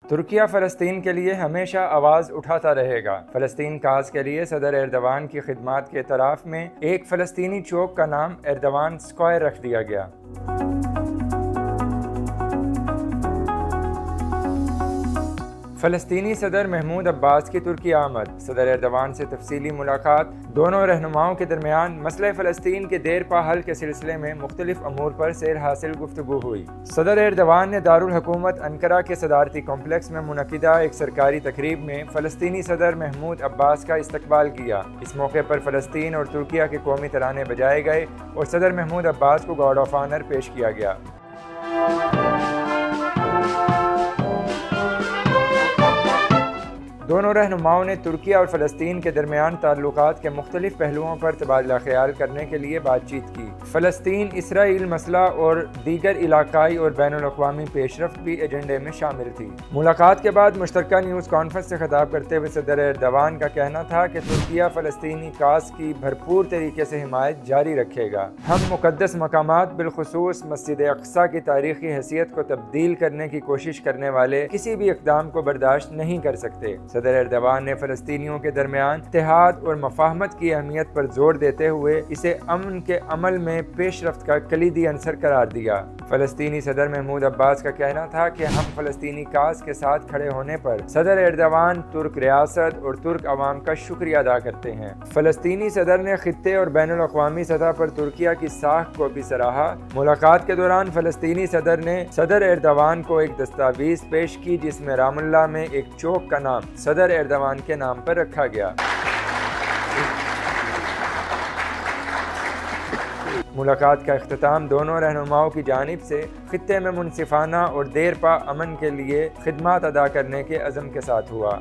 ترکیہ فلسطین کے لیے ہمیشہ آواز اٹھاتا رہے گا۔ فلسطین کاز کے لیے صدر ایردوان کی خدمات کے اعتراف میں ایک فلسطینی چوک کا نام ایردوان اسکوائر رکھ دیا گیا۔ فلسطینی صدر محمود عباس کی ترکی آمد، صدر ایردوان سے تفصیلی ملاقات۔ دونوں رہنماؤں کے درمیان مسئلہ فلسطین کے دیر پا حل کے سلسلے میں مختلف امور پر سیر حاصل گفتگو ہوئی۔ صدر ایردوان نے دارالحکومت انقرہ کے صدارتی کمپلیکس میں منعقدہ ایک سرکاری تقریب میں فلسطینی صدر محمود عباس کا استقبال کیا۔ اس موقع پر فلسطین اور ترکیہ کے قومی ترانے بجائے گئے اور صدر محمود عباس کو گارڈ آف آنر پیش کیا گیا۔ دونوں رہنماؤں نے ترکیہ اور فلسطین کے درمیان تعلقات کے مختلف پہلوؤں پر تبادلہ خیال کرنے کے لیے بات چیت کی۔ فلسطین اسرائیل مسئلہ اور دیگر علاقائی اور بین الاقوامی پیش رفت بھی ایجنڈے میں شامل تھی۔ ملاقات کے بعد مشترکہ نیوز کانفرنس سے خطاب کرتے ہوئے صدر ایردوان کا کہنا تھا کہ ترکیہ فلسطینی کاز کی بھرپور طریقے سے حمایت جاری رکھے گا۔ ہم مقدس مقامات بالخصوص مسجد اقصیٰ کی تاریخی حیثیت کو تبدیل کرنے کی کوشش کرنے والے کسی بھی اقدام کو برداشت نہیں کر سکتے۔ صدر ایردوان نے فلسطینیوں کے درمیان اتحاد اور مفاہمت کی اہمیت پر زور دیتے ہوئے اسے امن کے عمل میں پیش رفت کا کلیدی عنصر قرار دیا۔ فلسطینی صدر محمود عباس کا کہنا تھا کہ ہم فلسطینی کاز کے ساتھ کھڑے ہونے پر صدر ایردوان، ترک ریاست اور ترک عوام کا شکریہ ادا کرتے ہیں۔ فلسطینی صدر نے خطے اور بین الاقوامی سطح پر ترکیہ کی ساکھ کو بھی سراہا۔ ملاقات کے دوران فلسطینی صدر نے صدر ایردوان کو ایک دستاویز پیش کی جس میں رام اللہ میں ایک چوک کا نام صدر ایردوان کے نام پر رکھا گیا۔ ملاقات کا اختتام دونوں رہنماؤں کی جانب سے خطے میں منصفانہ اور دیر پا امن کے لیے خدمات ادا کرنے کے عزم کے ساتھ ہوا۔